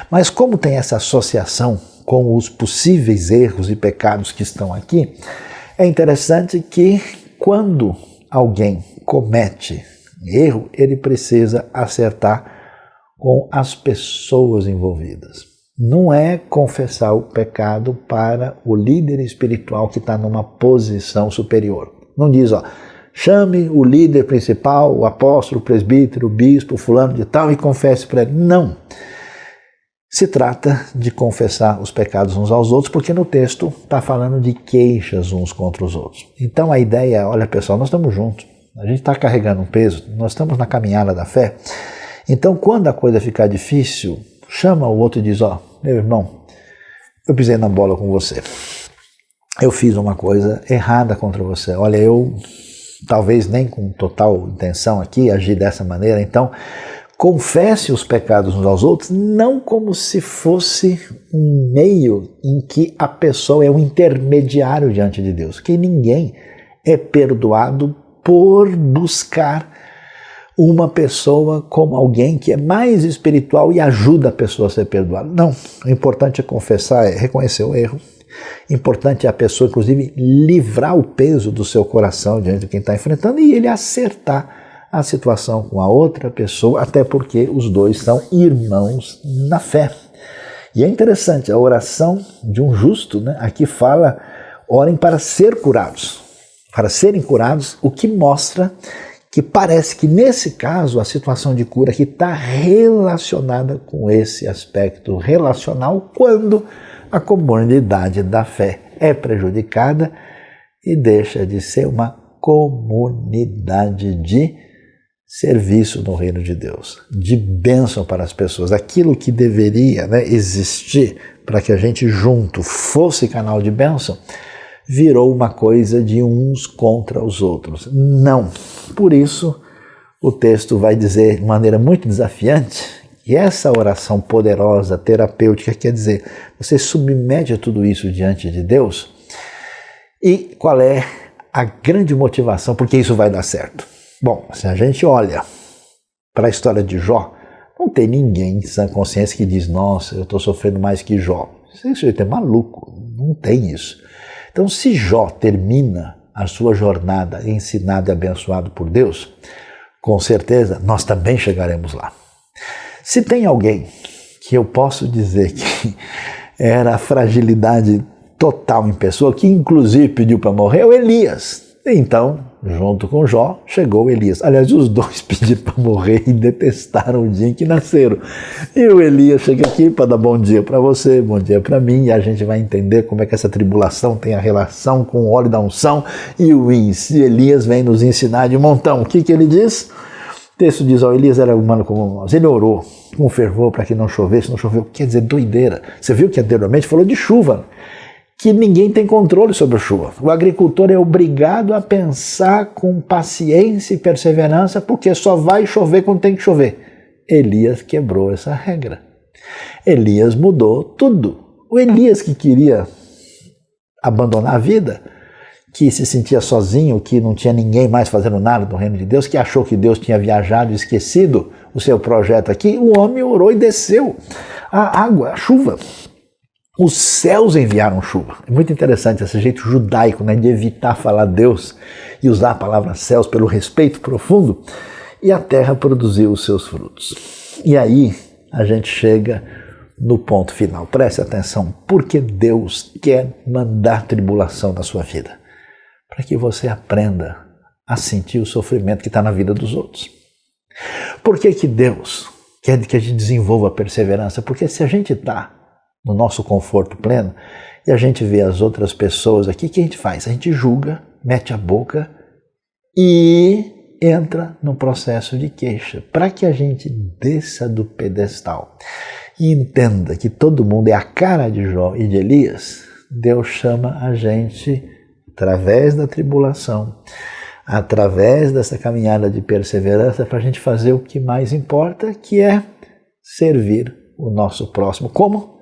Mas como tem essa associação com os possíveis erros e pecados que estão aqui, é interessante que quando alguém comete erro, ele precisa acertar com as pessoas envolvidas. Não é confessar o pecado para o líder espiritual que está numa posição superior. Não diz, chame o líder principal, o apóstolo, o presbítero, o bispo, o fulano de tal e confesse para ele. Não. Se trata de confessar os pecados uns aos outros, porque no texto está falando de queixas uns contra os outros. Então a ideia é, olha pessoal, nós estamos juntos, a gente está carregando um peso, nós estamos na caminhada da fé. Então quando a coisa ficar difícil, chama o outro e diz, meu irmão, eu pisei na bola com você. Eu fiz uma coisa errada contra você. Olha, eu talvez nem com total intenção aqui agi dessa maneira, então confesse os pecados uns aos outros, não como se fosse um meio em que a pessoa é um intermediário diante de Deus, que ninguém é perdoado por buscar uma pessoa como alguém que é mais espiritual e ajuda a pessoa a ser perdoada. Não, o importante é confessar, é reconhecer o erro. Importante é a pessoa, inclusive, livrar o peso do seu coração diante de quem está enfrentando e ele acertar a situação com a outra pessoa, até porque os dois são irmãos na fé. E é interessante, a oração de um justo, né? Aqui fala, orem para ser curados, para serem curados, o que mostra que parece que nesse caso a situação de cura aqui está relacionada com esse aspecto relacional quando a comunidade da fé é prejudicada e deixa de ser uma comunidade de serviço no reino de Deus, de bênção para as pessoas. Aquilo que deveria, existir para que a gente junto fosse canal de bênção, virou uma coisa de uns contra os outros. Não. Por isso, o texto vai dizer de maneira muito desafiante. E essa oração poderosa, terapêutica, quer dizer, você submete tudo isso diante de Deus. E qual é a grande motivação? Porque isso vai dar certo. Bom, se a gente olha para a história de Jó, não tem ninguém em sã consciência que diz, nossa, eu estou sofrendo mais que Jó. Isso é maluco, não tem isso. Então, se Jó termina a sua jornada ensinado e abençoado por Deus, com certeza nós também chegaremos lá. Se tem alguém que eu posso dizer que era a fragilidade total em pessoa, que inclusive pediu para morrer, é o Elias. Então, junto com Jó, chegou Elias. Aliás, os dois pediram para morrer e detestaram o dia em que nasceram. E o Elias chega aqui para dar bom dia para você, bom dia para mim, e a gente vai entender como é que essa tribulação tem a relação com o óleo da unção e o Elias vem nos ensinar de montão. O que ele diz? O texto diz, Elias era humano como nós. Ele orou com fervor para que não chovesse, não choveu. Quer dizer, doideira. Você viu que anteriormente falou de chuva, que ninguém tem controle sobre a chuva. O agricultor é obrigado a pensar com paciência e perseverança, porque só vai chover quando tem que chover. Elias quebrou essa regra. Elias mudou tudo. O Elias que queria abandonar a vida, que se sentia sozinho, que não tinha ninguém mais fazendo nada no reino de Deus, que achou que Deus tinha viajado e esquecido o seu projeto aqui, o homem orou e desceu a água, a chuva. Os céus enviaram chuva. É muito interessante esse jeito judaico, né, de evitar falar Deus e usar a palavra céus pelo respeito profundo. E a terra produziu os seus frutos. E aí a gente chega no ponto final. Preste atenção. Porque Deus quer mandar tribulação na sua vida? Para que você aprenda a sentir o sofrimento que está na vida dos outros. Por que Deus quer que a gente desenvolva a perseverança? Porque se a gente está no nosso conforto pleno e a gente vê as outras pessoas aqui, o que a gente faz? A gente julga, mete a boca e entra no processo de queixa, para que a gente desça do pedestal e entenda que todo mundo é a cara de Jó e de Elias. Deus chama a gente, através da tribulação, através dessa caminhada de perseverança, para a gente fazer o que mais importa, que é servir o nosso próximo. Como?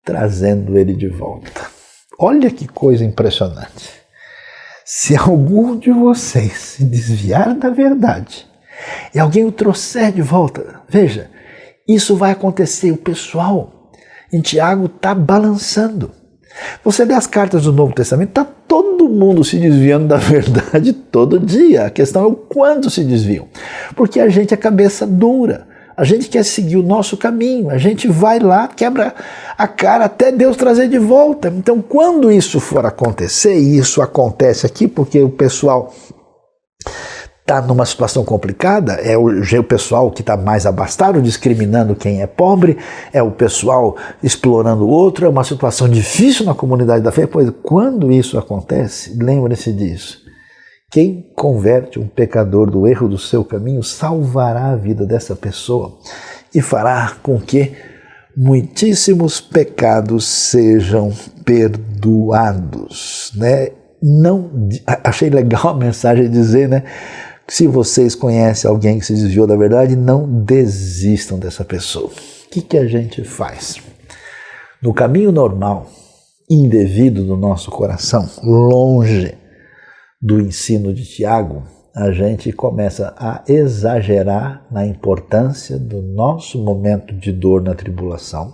Trazendo ele de volta. Olha que coisa impressionante. Se algum de vocês se desviar da verdade e alguém o trouxer de volta, veja, isso vai acontecer. O pessoal em Tiago está balançando. Você lê as cartas do Novo Testamento, está todo mundo se desviando da verdade todo dia. A questão é o quando se desviam. Porque a gente é cabeça dura. A gente quer seguir o nosso caminho, a gente vai lá, quebra a cara até Deus trazer de volta. Então, quando isso for acontecer, e isso acontece aqui porque o pessoal está numa situação complicada, é o pessoal que está mais abastado, discriminando quem é pobre, é o pessoal explorando o outro, é uma situação difícil na comunidade da fé. Pois quando isso acontece, lembre-se disso. Quem converte um pecador do erro do seu caminho salvará a vida dessa pessoa e fará com que muitíssimos pecados sejam perdoados, né? Não, achei legal a mensagem dizer, né? Se vocês conhecem alguém que se desviou da verdade, não desistam dessa pessoa. O que a gente faz? No caminho normal, indevido do nosso coração, longe do ensino de Tiago, a gente começa a exagerar na importância do nosso momento de dor na tribulação.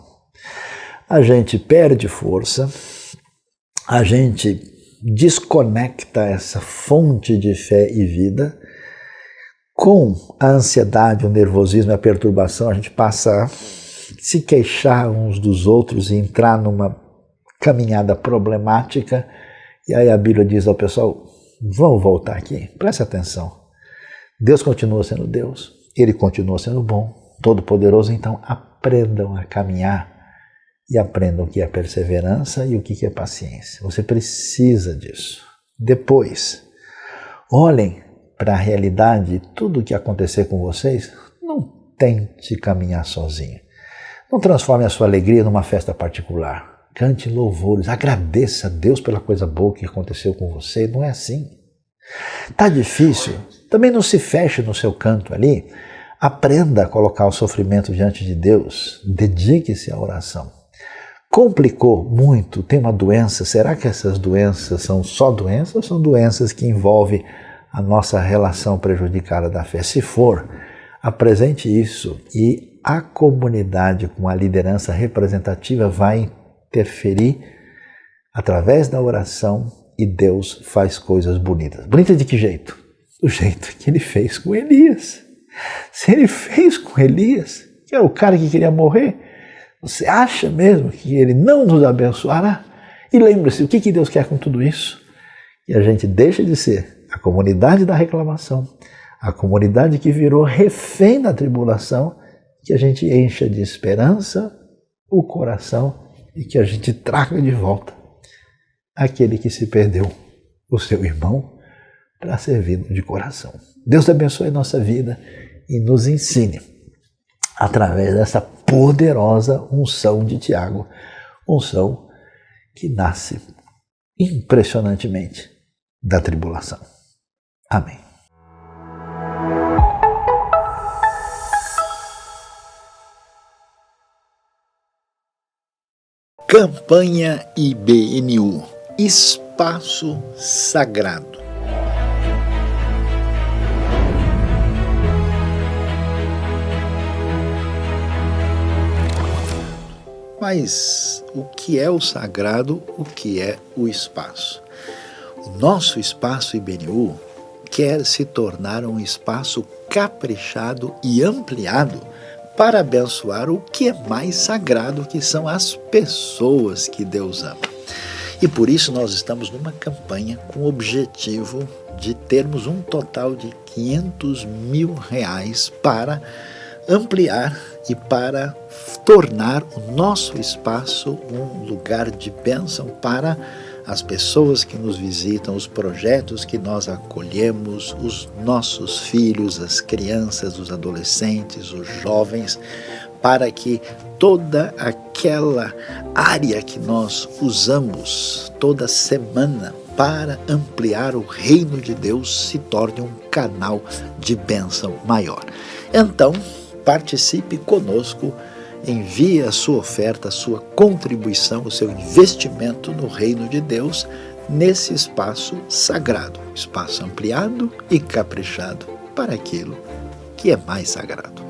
A gente perde força, a gente desconecta essa fonte de fé e vida. Com a ansiedade, o nervosismo e a perturbação, a gente passa a se queixar uns dos outros e entrar numa caminhada problemática. E aí a Bíblia diz ao pessoal: vamos voltar aqui, preste atenção. Deus continua sendo Deus, Ele continua sendo bom, todo-poderoso, então aprendam a caminhar e aprendam o que é perseverança e o que é paciência. Você precisa disso. Depois, olhem para a realidade, tudo o que acontecer com vocês, não tente caminhar sozinho. Não transforme a sua alegria numa festa particular. Cante louvores, agradeça a Deus pela coisa boa que aconteceu com você. Não é assim. Tá difícil? Também não se feche no seu canto ali. Aprenda a colocar o sofrimento diante de Deus. Dedique-se à oração. Complicou muito, tem uma doença. Será que essas doenças são só doenças ou são doenças que envolvem a nossa relação prejudicada da fé? Se for, apresente isso e a comunidade com a liderança representativa vai interferir através da oração e Deus faz coisas bonitas. Bonitas de que jeito? Do jeito que Ele fez com Elias. Se Ele fez com Elias, que era o cara que queria morrer, você acha mesmo que Ele não nos abençoará? E lembre-se, o que Deus quer com tudo isso? Que a gente deixe de ser a comunidade da reclamação, a comunidade que virou refém da tribulação, que a gente encha de esperança o coração e que a gente traga de volta aquele que se perdeu, o seu irmão, para servir de coração. Deus abençoe a nossa vida e nos ensine, através dessa poderosa unção de Tiago, unção que nasce impressionantemente da tribulação. Amém. Campanha IBNU, Espaço Sagrado. Mas o que é o sagrado, o que é o espaço? O nosso espaço IBNU quer se tornar um espaço caprichado e ampliado para abençoar o que é mais sagrado, que são as pessoas que Deus ama. E por isso nós estamos numa campanha com o objetivo de termos um total de R$500 mil para ampliar e para tornar o nosso espaço um lugar de bênção para as pessoas que nos visitam, os projetos que nós acolhemos, os nossos filhos, as crianças, os adolescentes, os jovens, para que toda aquela área que nós usamos toda semana para ampliar o reino de Deus se torne um canal de bênção maior. Então, participe conosco, envie a sua oferta, a sua contribuição, o seu investimento no reino de Deus, nesse espaço sagrado, espaço ampliado e caprichado para aquilo que é mais sagrado.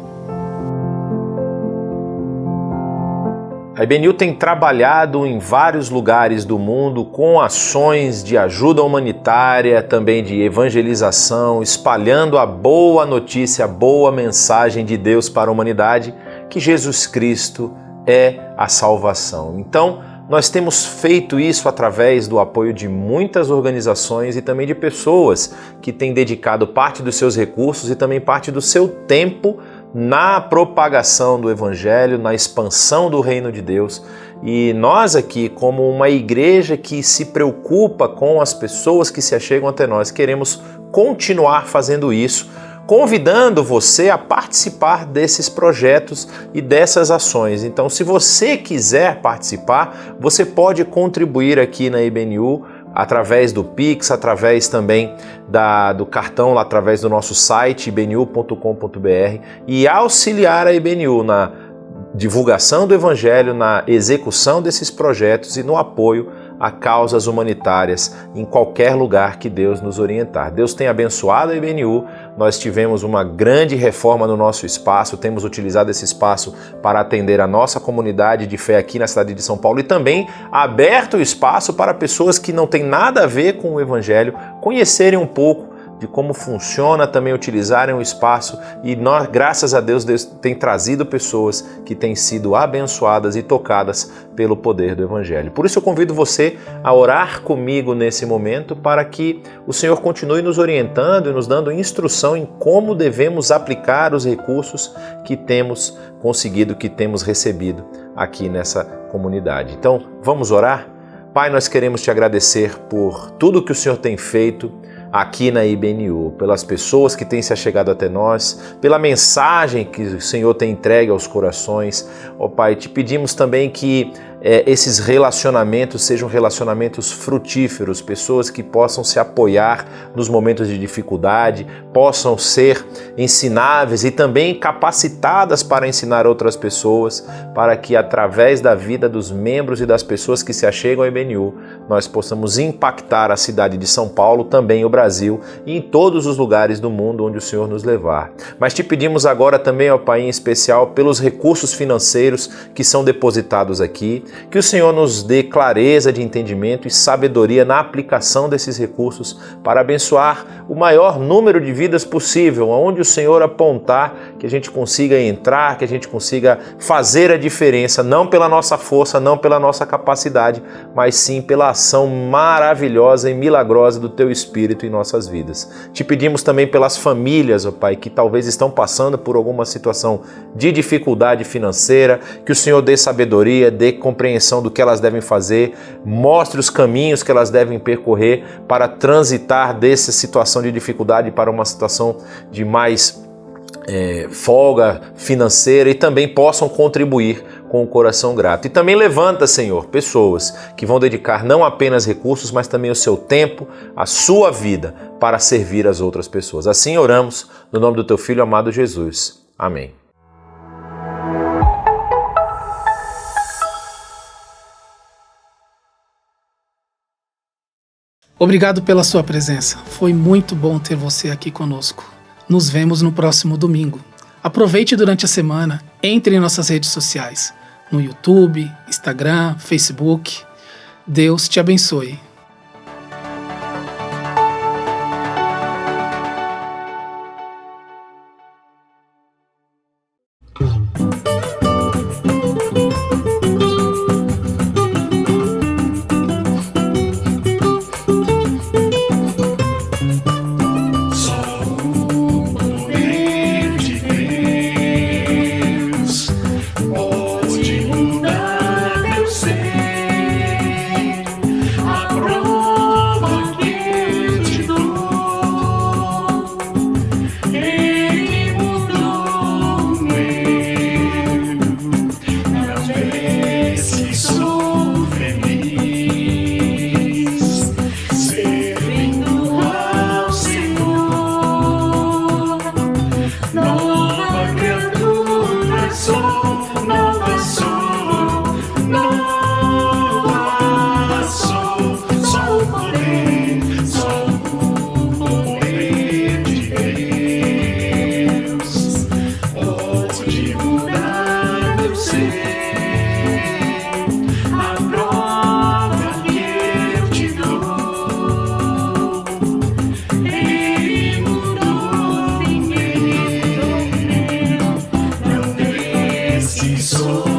A IBNU tem trabalhado em vários lugares do mundo com ações de ajuda humanitária, também de evangelização, espalhando a boa notícia, a boa mensagem de Deus para a humanidade, que Jesus Cristo é a salvação. Então, nós temos feito isso através do apoio de muitas organizações e também de pessoas que têm dedicado parte dos seus recursos e também parte do seu tempo na propagação do Evangelho, na expansão do reino de Deus. E nós aqui, como uma igreja que se preocupa com as pessoas que se achegam até nós, queremos continuar fazendo isso, convidando você a participar desses projetos e dessas ações. Então, se você quiser participar, você pode contribuir aqui na IBNU através do Pix, através também do cartão, lá através do nosso site ibnu.com.br e auxiliar a IBNU na divulgação do Evangelho, na execução desses projetos e no apoio a causas humanitárias em qualquer lugar que Deus nos orientar. Deus tem abençoado a IBNU, nós tivemos uma grande reforma no nosso espaço, temos utilizado esse espaço para atender a nossa comunidade de fé aqui na cidade de São Paulo e também aberto o espaço para pessoas que não têm nada a ver com o Evangelho conhecerem um pouco de como funciona, também utilizarem o espaço e nós, graças a Deus, Deus tem trazido pessoas que têm sido abençoadas e tocadas pelo poder do Evangelho. Por isso eu convido você a orar comigo nesse momento para que o Senhor continue nos orientando e nos dando instrução em como devemos aplicar os recursos que temos conseguido, que temos recebido aqui nessa comunidade. Então, vamos orar? Pai, nós queremos te agradecer por tudo que o Senhor tem feito aqui na IBNU, pelas pessoas que têm se achegado até nós, pela mensagem que o Senhor tem entregue aos corações. Ó Pai, te pedimos também que esses relacionamentos sejam relacionamentos frutíferos, pessoas que possam se apoiar nos momentos de dificuldade, possam ser ensináveis e também capacitadas para ensinar outras pessoas, para que através da vida dos membros e das pessoas que se achegam ao IBNU, nós possamos impactar a cidade de São Paulo, também o Brasil e em todos os lugares do mundo onde o Senhor nos levar. Mas te pedimos agora também, ó Pai, em especial pelos recursos financeiros que são depositados aqui, que o Senhor nos dê clareza de entendimento e sabedoria na aplicação desses recursos para abençoar o maior número de vidas possível, aonde o Senhor apontar, que a gente consiga entrar, que a gente consiga fazer a diferença, não pela nossa força, não pela nossa capacidade, mas sim pela ação maravilhosa e milagrosa do Teu Espírito em nossas vidas. Te pedimos também pelas famílias, ó Pai, que talvez estão passando por alguma situação de dificuldade financeira, que o Senhor dê sabedoria, dê compreensão do que elas devem fazer, mostre os caminhos que elas devem percorrer para transitar dessa situação de dificuldade para uma situação de mais folga financeira e também possam contribuir com o coração grato. E também levanta, Senhor, pessoas que vão dedicar não apenas recursos, mas também o seu tempo, a sua vida para servir as outras pessoas. Assim oramos no nome do Teu Filho amado Jesus. Amém. Obrigado pela sua presença. Foi muito bom ter você aqui conosco. Nos vemos no próximo domingo. Aproveite durante a semana, entre em nossas redes sociais. no YouTube, Instagram, Facebook. Deus te abençoe. Sou